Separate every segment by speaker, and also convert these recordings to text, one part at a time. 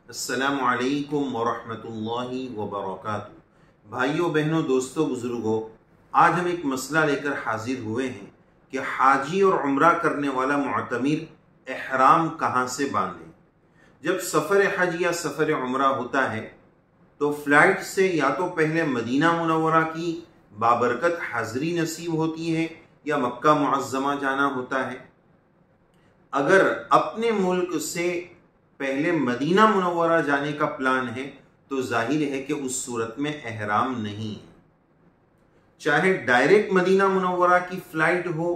Speaker 1: السلام علیکم ورحمۃ اللہ وبرکاتہ۔ بھائیوں بہنوں دوستوں بزرگوں، آج ہم ایک مسئلہ لے کر حاضر ہوئے ہیں کہ حاجی اور عمرہ کرنے والا معتمر احرام کہاں سے باندھے۔ جب سفر حج یا سفر عمرہ ہوتا ہے تو فلائٹ سے یا تو پہلے مدینہ منورہ کی بابرکت حاضری نصیب ہوتی ہے یا مکہ معظمہ جانا ہوتا ہے۔ اگر اپنے ملک سے پہلے مدینہ منورہ جانے کا پلان ہے تو ظاہر ہے کہ اس صورت میں احرام نہیں ہے۔ چاہے ڈائریکٹ مدینہ منورہ کی فلائٹ ہو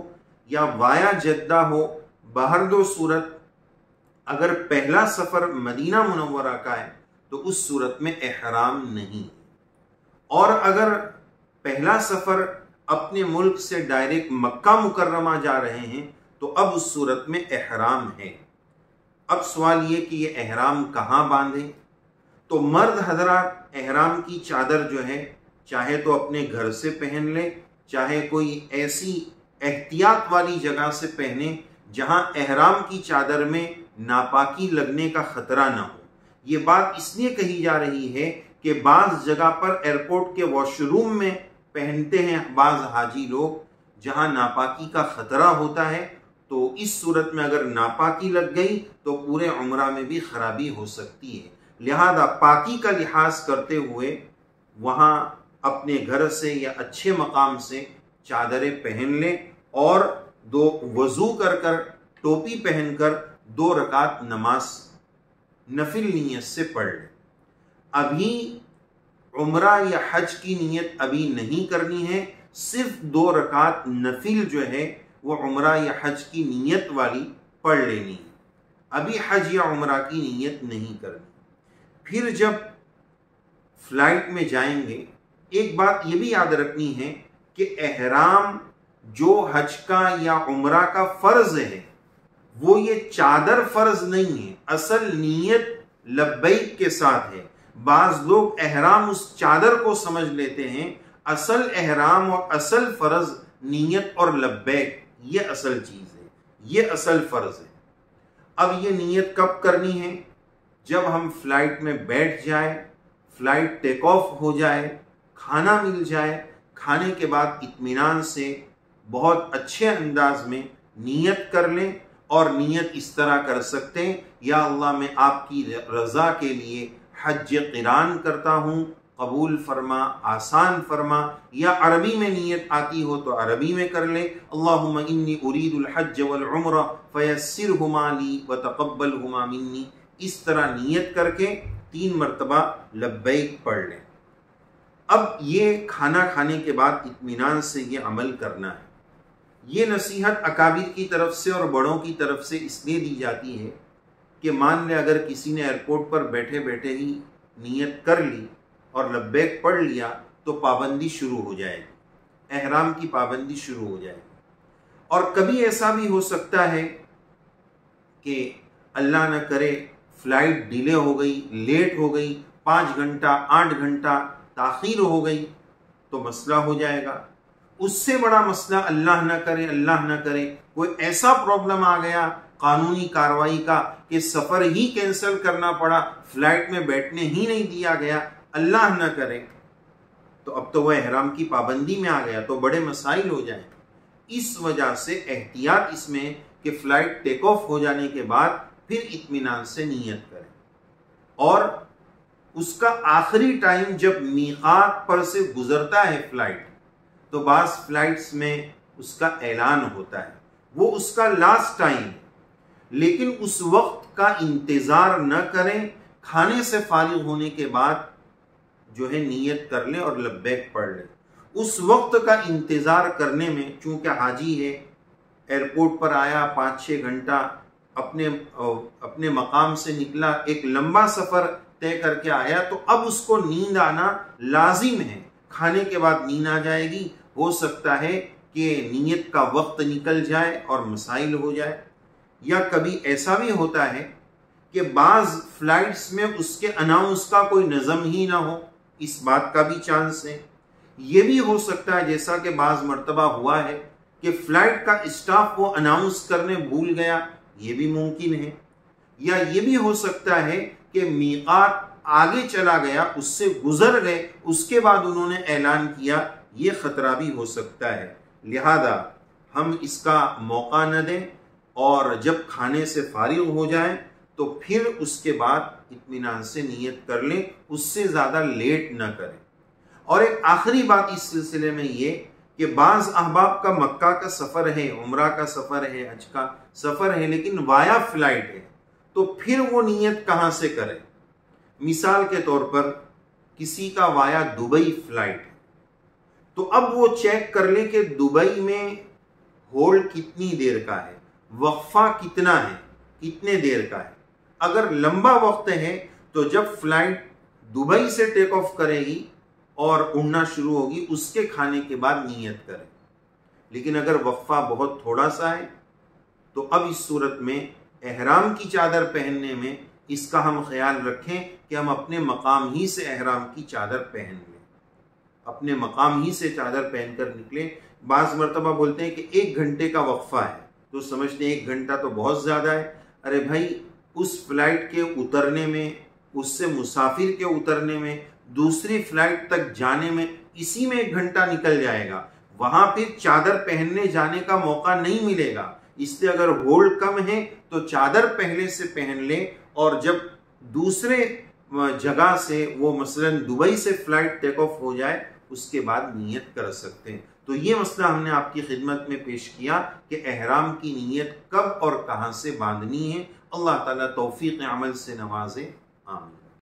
Speaker 1: یا وایا جدہ ہو، باہر دو صورت اگر پہلا سفر مدینہ منورہ کا ہے تو اس صورت میں احرام نہیں، اور اگر پہلا سفر اپنے ملک سے ڈائریکٹ مکہ مکرمہ جا رہے ہیں تو اب اس صورت میں احرام ہے۔ اب سوال یہ کہ یہ احرام کہاں باندھیں؟ تو مرد حضرات احرام کی چادر جو ہے چاہے تو اپنے گھر سے پہن لے، چاہے کوئی ایسی احتیاط والی جگہ سے پہنے جہاں احرام کی چادر میں ناپاکی لگنے کا خطرہ نہ ہو۔ یہ بات اس لیے کہی جا رہی ہے کہ بعض جگہ پر ایئرپورٹ کے واش روم میں پہنتے ہیں بعض حاجی لوگ جہاں ناپاکی کا خطرہ ہوتا ہے، تو اس صورت میں اگر ناپاکی لگ گئی تو پورے عمرہ میں بھی خرابی ہو سکتی ہے۔ لہذا پاکی کا لحاظ کرتے ہوئے وہاں اپنے گھر سے یا اچھے مقام سے چادریں پہن لیں اور وضو کر ٹوپی پہن کر 2 رکعت نماز نفل نیت سے پڑھ لیں۔ ابھی عمرہ یا حج کی نیت ابھی نہیں کرنی ہے، صرف 2 رکعت نفل جو ہے وہ عمرہ یا حج کی نیت والی پڑھ لینی ہے، ابھی حج یا عمرہ کی نیت نہیں کرنی۔ پھر جب فلائٹ میں جائیں گے ایک بات یہ بھی یاد رکھنی ہے کہ احرام جو حج کا یا عمرہ کا فرض ہے وہ یہ چادر فرض نہیں ہے، اصل نیت لبیک کے ساتھ ہے۔ بعض لوگ احرام اس چادر کو سمجھ لیتے ہیں، اصل احرام اور اصل فرض نیت اور لبیک، یہ اصل چیز ہے، یہ اصل فرض ہے۔ اب یہ نیت کب کرنی ہے؟ جب ہم فلائٹ میں بیٹھ جائیں، فلائٹ ٹیک آف ہو جائے، کھانا مل جائے، کھانے کے بعد اطمینان سے بہت اچھے انداز میں نیت کر لیں، اور نیت اس طرح کر سکتے ہیں، یا اللہ میں آپ کی رضا کے لیے حج قران کرتا ہوں، قبول فرما، آسان فرما، یا عربی میں نیت آتی ہو تو عربی میں کر لے، اللہم انی ارید الحج والعمرہ فیسرہما لی وتقبلہما منی، اس طرح نیت کر کے 3 مرتبہ لبیک پڑھ لیں۔ اب یہ کھانا کھانے کے بعد اطمینان سے یہ عمل کرنا ہے۔ یہ نصیحت اکابر کی طرف سے اور بڑوں کی طرف سے اس لیے دی جاتی ہے کہ مان لے اگر کسی نے ایئرپورٹ پر بیٹھے بیٹھے ہی نیت کر لی اور لبیک پڑھ لیا تو پابندی شروع ہو جائے گی، احرام کی پابندی شروع ہو جائے گی۔ اور کبھی ایسا بھی ہو سکتا ہے کہ اللہ نہ کرے فلائٹ ڈیلے ہو گئی، لیٹ ہو گئی، 5 گھنٹہ 8 گھنٹہ تاخیر ہو گئی تو مسئلہ ہو جائے گا۔ اس سے بڑا مسئلہ اللہ نہ کرے کوئی ایسا پرابلم آ گیا قانونی کارروائی کا کہ سفر ہی کینسل کرنا پڑا، فلائٹ میں بیٹھنے ہی نہیں دیا گیا، اللہ نہ کرے، تو اب تو وہ احرام کی پابندی میں آ گیا تو بڑے مسائل ہو جائیں۔ اس وجہ سے احتیاط اس میں کہ فلائٹ ٹیک آف ہو جانے کے بعد پھر اطمینان سے نیت کریں، اور اس کا آخری ٹائم جب میقات پر سے گزرتا ہے فلائٹ تو بعض فلائٹس میں اس کا اعلان ہوتا ہے، وہ اس کا لاسٹ ٹائم ہے، لیکن اس وقت کا انتظار نہ کریں، کھانے سے فارغ ہونے کے بعد جو ہے نیت کر لیں اور لبیک پڑھ لیں۔ اس وقت کا انتظار کرنے میں چونکہ حاجی ہے، ایئرپورٹ پر آیا 5-6 گھنٹہ اپنے مقام سے نکلا، ایک لمبا سفر طے کر کے آیا، تو اب اس کو نیند آنا لازم ہے، کھانے کے بعد نیند آ جائے گی، ہو سکتا ہے کہ نیت کا وقت نکل جائے اور مسائل ہو جائے۔ یا کبھی ایسا بھی ہوتا ہے کہ بعض فلائٹس میں اس کے اناؤنس کا کوئی نظم ہی نہ ہو، اس بات کا بھی چانس ہے۔ یہ بھی ہو سکتا ہے جیسا کہ بعض مرتبہ ہوا ہے کہ فلائٹ کا اسٹاف وہ اناؤنس کرنے بھول گیا، یہ بھی ممکن ہے۔ یا یہ بھی ہو سکتا ہے کہ کہ میقات آگے چلا گیا، اس سے گزر گئے، اس کے بعد انہوں نے اعلان کیا، یہ خطرہ بھی ہو سکتا ہے۔ لہذا ہم اس کا موقع نہ دیں، اور جب کھانے سے فارغ ہو جائیں تو پھر اس کے بعد اطمینان سے نیت کر لیں، اس سے زیادہ لیٹ نہ کریں۔ اور ایک آخری بات اس سلسلے میں یہ کہ بعض احباب کا مکہ کا سفر ہے، عمرہ کا سفر ہے، حج کا سفر ہے، لیکن وایا فلائٹ ہے، تو پھر وہ نیت کہاں سے کرے؟ مثال کے طور پر کسی کا وایا دبئی فلائٹ ہے، تو اب وہ چیک کر لیں کہ دبئی میں ہولڈ کتنی دیر کا ہے، وقفہ کتنا ہے، کتنے دیر کا ہے۔ اگر لمبا وقت ہے تو جب فلائٹ دبئی سے ٹیک آف کرے گی اور اڑنا شروع ہوگی، اس کے کھانے کے بعد نیت کریں۔ لیکن اگر وقفہ بہت تھوڑا سا ہے تو اب اس صورت میں احرام کی چادر پہننے میں اس کا ہم خیال رکھیں کہ ہم اپنے مقام ہی سے احرام کی چادر پہن لیں، اپنے مقام ہی سے چادر پہن کر نکلیں۔ بعض مرتبہ بولتے ہیں کہ 1 گھنٹے کا وقفہ ہے، تو سمجھتے ہیں 1 گھنٹہ تو بہت زیادہ ہے۔ ارے بھائی، اس فلائٹ کے اترنے میں، اس سے مسافر کے اترنے میں، دوسری فلائٹ تک جانے میں، اسی میں 1 گھنٹہ نکل جائے گا، وہاں پھر چادر پہننے جانے کا موقع نہیں ملے گا۔ اس لیے اگر ہولڈ کم ہے تو چادر پہلے سے پہن لیں، اور جب دوسرے جگہ سے وہ مثلا دبئی سے فلائٹ ٹیک آف ہو جائے، اس کے بعد نیت کر سکتے ہیں۔ تو یہ مسئلہ ہم نے آپ کی خدمت میں پیش کیا کہ احرام کی نیت کب اور کہاں سے باندھنی ہے۔ اللہ تعالیٰ توفیق عمل سے نوازے، آمین۔